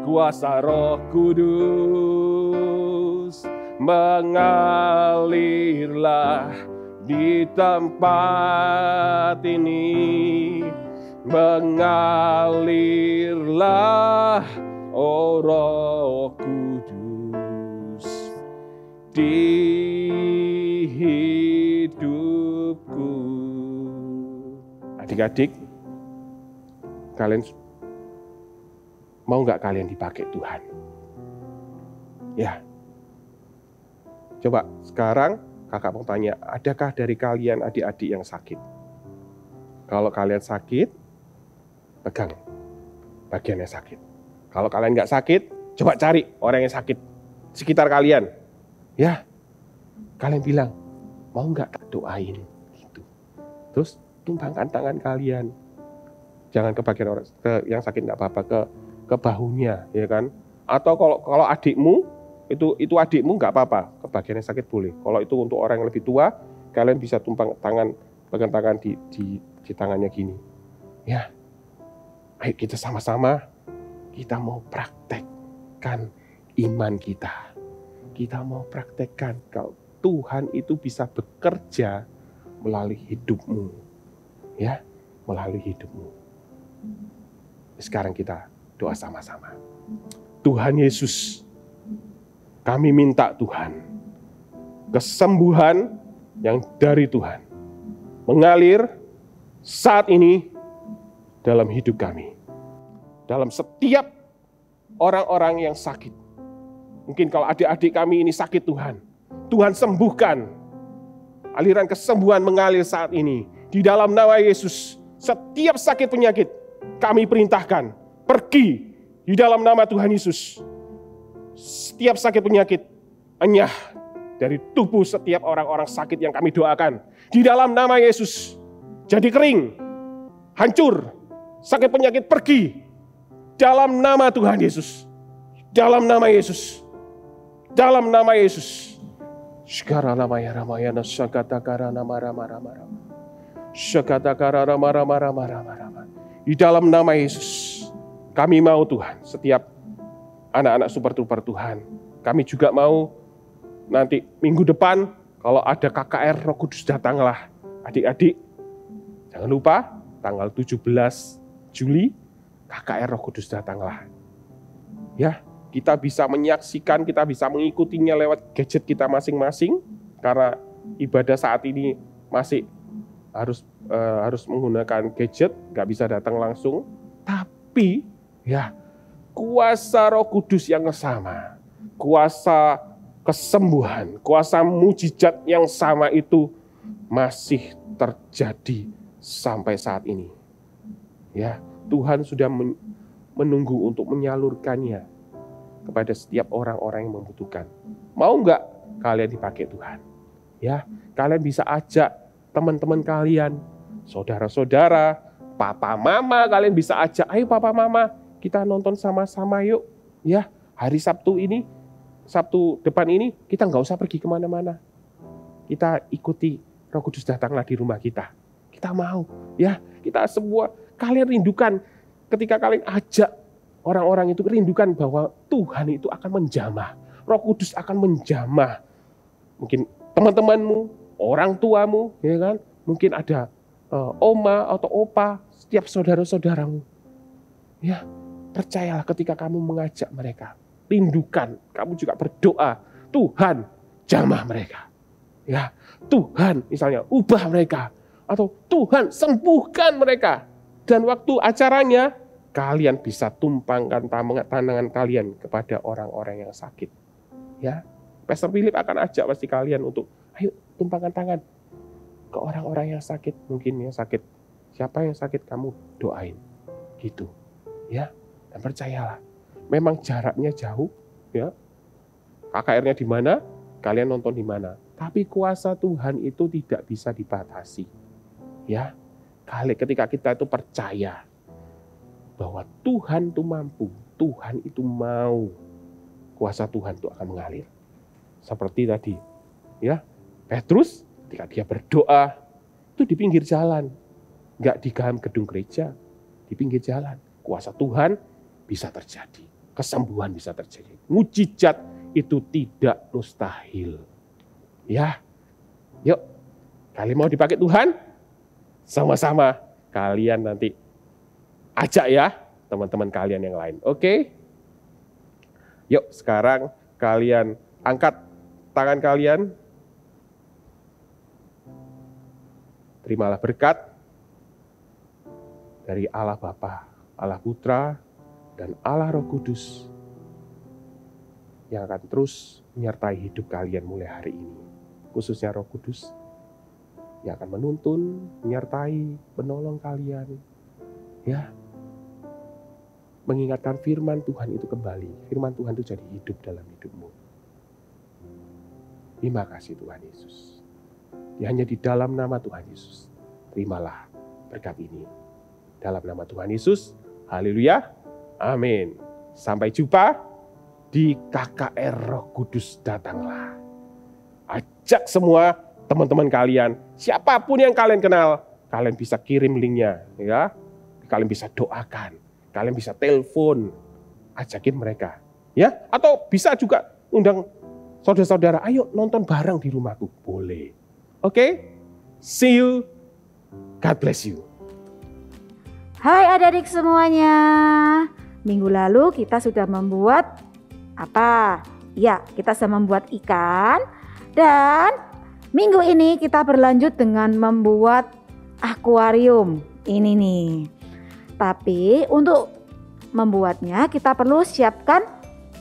S8: kuasa Roh Kudus, mengalirlah di tempat ini, mengalirlah, oh Roh Kudus di hidupku. Adik-adik, kalian mau nggak kalian dipakai Tuhan? Ya. Coba sekarang kakak mau tanya, adakah dari kalian adik-adik yang sakit? Kalau kalian sakit, pegang bagian yang sakit. Kalau kalian nggak sakit, coba cari orang yang sakit sekitar kalian. Ya, kalian bilang, mau nggak tak doain? Gitu. Terus tumpangkan tangan kalian. Jangan ke bagian orang yang sakit nggak apa-apa, ke bahunya, ya kan? Atau kalau adikmu itu adikmu nggak apa-apa, ke bagian yang sakit boleh. Kalau itu untuk orang yang lebih tua, kalian bisa pegang tangan di tangannya gini. Ya, ayo kita sama-sama, kita mau praktekkan iman kita. Kita mau praktekkan kalau Tuhan itu bisa bekerja melalui hidupmu, ya, melalui hidupmu. Sekarang kita doa sama-sama. Tuhan Yesus, kami minta Tuhan, kesembuhan yang dari Tuhan mengalir saat ini dalam hidup kami. Dalam setiap orang-orang yang sakit. Mungkin kalau adik-adik kami ini sakit Tuhan, Tuhan sembuhkan. Aliran kesembuhan mengalir saat ini. Di dalam nama Yesus, setiap sakit penyakit, kami perintahkan, pergi di dalam nama Tuhan Yesus. Setiap sakit penyakit, enyah dari tubuh setiap orang-orang sakit yang kami doakan. Di dalam nama Yesus, jadi kering, hancur, sakit penyakit pergi. Dalam nama Tuhan Yesus. Dalam nama Yesus. Dalam nama Yesus. Sekarang namanya Ramayana Sakatakara nama Rama. Sakatakara Rama. Di dalam nama Yesus, kami mau Tuhan, setiap anak-anak super duper Tuhan, kami juga mau nanti minggu depan kalau ada KKR Roh Kudus datanglah. Adik-adik, jangan lupa tanggal 17 Juli KKR Roh Kudus datanglah. Ya, kita bisa menyaksikan, kita bisa mengikutinya lewat gadget kita masing-masing karena ibadah saat ini masih harus menggunakan gadget, nggak bisa datang langsung. Tapi ya kuasa Roh Kudus yang sama, kuasa kesembuhan, kuasa mujizat yang sama itu masih terjadi sampai saat ini. Ya, Tuhan sudah menunggu untuk menyalurkannya kepada setiap orang-orang yang membutuhkan. Mau nggak kalian dipakai Tuhan? Ya, kalian bisa ajak teman-teman kalian, saudara-saudara, papa mama, kalian bisa ajak, ayo papa mama, kita nonton sama-sama yuk. Ya, hari Sabtu ini, Sabtu depan ini, kita nggak usah pergi kemana-mana. Kita ikuti Roh Kudus datanglah di rumah kita. Kita mau, ya, kita semua, kalian rindukan ketika kalian ajak orang-orang itu rindukan bahwa Tuhan itu akan menjamah. Roh Kudus akan menjamah. Mungkin teman-temanmu, orang tuamu, ya kan? Mungkin ada oma atau opa, setiap saudara-saudaramu. Ya, percayalah ketika kamu mengajak mereka, rindukan, kamu juga berdoa, Tuhan jamah mereka. Ya, Tuhan misalnya ubah mereka atau Tuhan sembuhkan mereka. Dan waktu acaranya kalian bisa tumpangkan tangan kalian kepada orang-orang yang sakit. Ya, Pastor Philip akan ajak pasti kalian untuk ayo tumpangkan tangan ke orang-orang yang sakit, mungkin yang sakit. Siapa yang sakit kamu doain. Gitu. Ya, dan percayalah, memang jaraknya jauh, ya. KKR-nya di mana? Kalian nonton di mana? Tapi kuasa Tuhan itu tidak bisa dibatasi. Ya. Ketika kita itu percaya bahwa Tuhan itu mampu, Tuhan itu mau, kuasa Tuhan itu akan mengalir. Seperti tadi, ya, Petrus ketika dia berdoa itu di pinggir jalan, nggak di dalam gedung gereja, di pinggir jalan. Kuasa Tuhan bisa terjadi, kesembuhan bisa terjadi, mujizat itu tidak mustahil. Ya, yuk, kalian mau dipakai Tuhan? Sama-sama kalian nanti ajak ya teman-teman kalian yang lain. Oke? Yuk sekarang kalian angkat tangan kalian. Terimalah berkat dari Allah Bapa, Allah Putra, dan Allah Roh Kudus yang akan terus menyertai hidup kalian mulai hari ini. Khususnya Roh Kudus yang akan menuntun, menyertai, menolong kalian. Ya, mengingatkan firman Tuhan itu kembali. Firman Tuhan itu jadi hidup dalam hidupmu. Terima kasih Tuhan Yesus. Hanya di dalam nama Tuhan Yesus. Terimalah berkat ini. Dalam nama Tuhan Yesus. Haleluya. Amin. Sampai jumpa di KKR Roh Kudus datanglah. Ajak semua teman-teman kalian. Siapapun yang kalian kenal. Kalian bisa kirim linknya. Ya. Kalian bisa doakan. Kalian bisa telepon. Ajakin mereka. Ya. Atau bisa juga undang saudara-saudara. Ayo nonton bareng di rumahku. Boleh. Oke? See you. God bless you.
S14: Hai adik-adik semuanya. Minggu lalu kita sudah membuat apa? Ya, kita sudah membuat ikan. Dan minggu ini kita berlanjut dengan membuat akuarium. Ini nih. Tapi untuk membuatnya kita perlu siapkan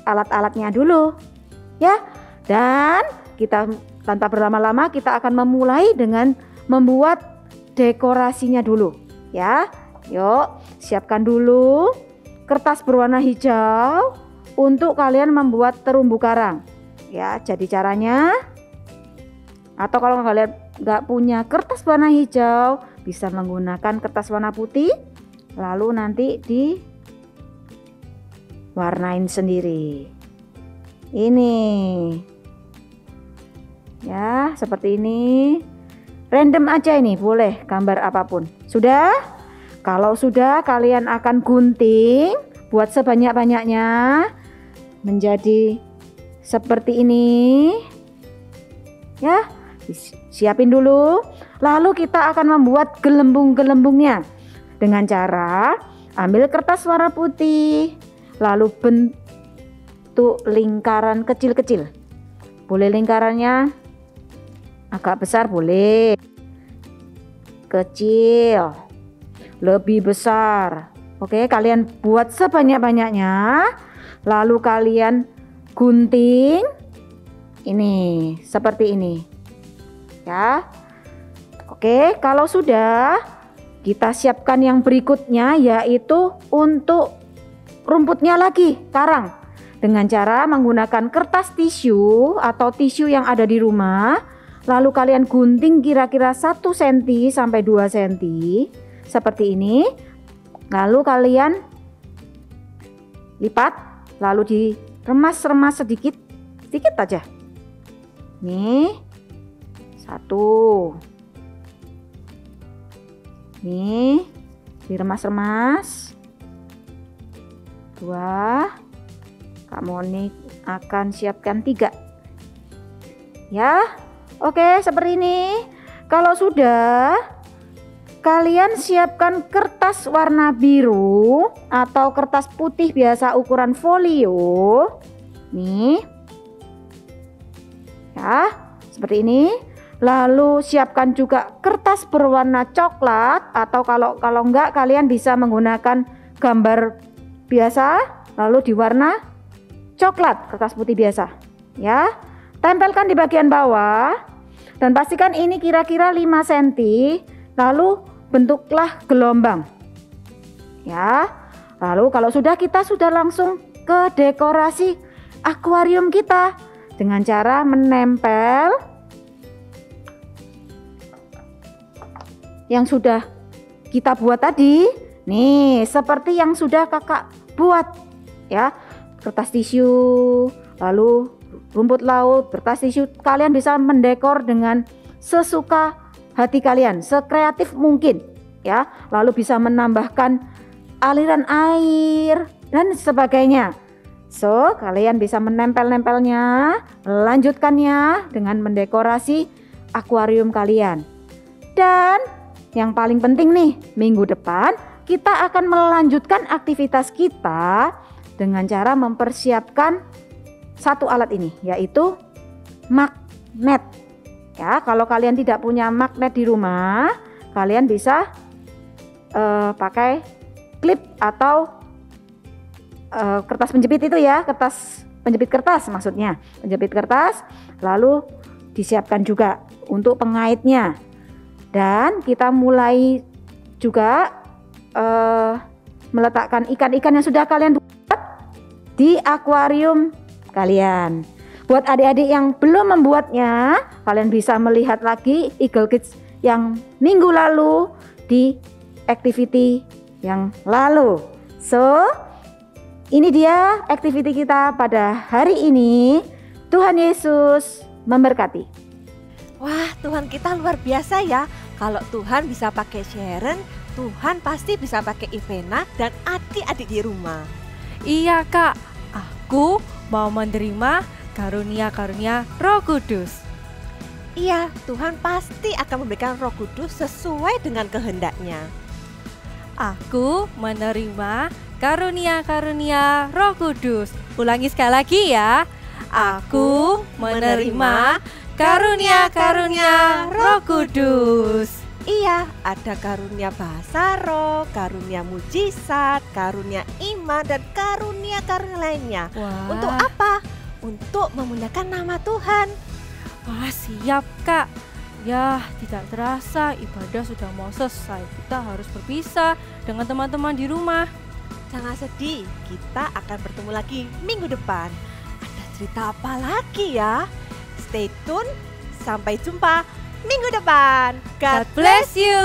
S14: alat-alatnya dulu. Ya. Dan kita tanpa berlama-lama kita akan memulai dengan membuat dekorasinya dulu. Ya. Yuk, siapkan dulu kertas berwarna hijau untuk kalian membuat terumbu karang. Ya, jadi caranya, atau kalau kalian nggak punya kertas warna hijau, bisa menggunakan kertas warna putih, lalu nanti diwarnain sendiri. Ini, ya seperti ini. Random aja ini, boleh gambar apapun. Sudah? Kalau sudah, kalian akan gunting buat sebanyak-banyaknya menjadi seperti ini. Ya, siapin dulu. Lalu kita akan membuat gelembung-gelembungnya dengan cara ambil kertas warna putih, lalu bentuk lingkaran kecil-kecil. Boleh lingkarannya agak besar, boleh kecil, lebih besar. Oke, kalian buat sebanyak-banyaknya. Lalu kalian gunting ini seperti ini. Ya. Oke, kalau sudah, kita siapkan yang berikutnya, yaitu untuk rumputnya lagi, karang. Dengan cara menggunakan kertas tisu atau tisu yang ada di rumah. Lalu kalian gunting kira-kira 1 cm sampai 2 cm. Seperti ini. Lalu kalian lipat, lalu diremas-remas sedikit aja. Nih, 1. Nih, diremas-remas. 2. Kak Moni akan siapkan 3. Ya, oke, seperti ini. Kalau sudah, kalian siapkan kertas warna biru atau kertas putih biasa ukuran folio. Nih. Ya, seperti ini. Lalu siapkan juga kertas berwarna coklat atau kalau enggak kalian bisa menggunakan gambar biasa lalu di warna coklat, kertas putih biasa. Ya. Tempelkan di bagian bawah dan pastikan ini kira-kira 5 cm. Lalu bentuklah gelombang. Ya. Lalu kalau sudah, kita sudah langsung ke dekorasi akuarium kita dengan cara menempel yang sudah kita buat tadi. Nih, seperti yang sudah kakak buat ya. Kertas tisu, lalu rumput laut, kertas tisu. Kalian bisa mendekor dengan sesuka hati kalian, sekreatif mungkin ya. Lalu bisa menambahkan aliran air dan sebagainya. So, kalian bisa menempel-nempelnya, lanjutkannya dengan mendekorasi akuarium kalian. Dan yang paling penting nih, minggu depan kita akan melanjutkan aktivitas kita dengan cara mempersiapkan satu alat ini, yaitu magnet. Ya, kalau kalian tidak punya magnet di rumah, kalian bisa pakai klip atau kertas penjepit itu ya, kertas penjepit kertas maksudnya, penjepit kertas. Lalu disiapkan juga untuk pengaitnya. Dan kita mulai juga meletakkan ikan-ikan yang sudah kalian buat di akuarium kalian. Buat adik-adik yang belum membuatnya, kalian bisa melihat lagi Eagle Kids yang minggu lalu di activity yang lalu. So, ini dia activity kita pada hari ini. Tuhan Yesus memberkati.
S1: Wah, Tuhan kita luar biasa ya. Kalau Tuhan bisa pakai Sharon, Tuhan pasti bisa pakai Ivena dan adik-adik di rumah.
S2: Iya Kak, aku mau menerima karunia-karunia Roh Kudus.
S1: Iya, Tuhan pasti akan memberikan Roh Kudus sesuai dengan kehendaknya.
S2: Aku menerima karunia-karunia Roh Kudus. Ulangi sekali lagi ya. Aku menerima karunia-karunia Roh Kudus.
S1: Iya, ada karunia bahasa roh, karunia mujizat, karunia iman, dan karunia-karunia lainnya.
S2: Wah.
S1: Untuk apa? Untuk memuliakan nama Tuhan.
S2: Wah, siap Kak. Ya, tidak terasa ibadah sudah mau selesai. Kita harus berpisah dengan teman-teman di rumah.
S1: Jangan sedih, kita akan bertemu lagi minggu depan. Ada cerita apa lagi ya? Stay tune, sampai jumpa minggu depan. God bless you.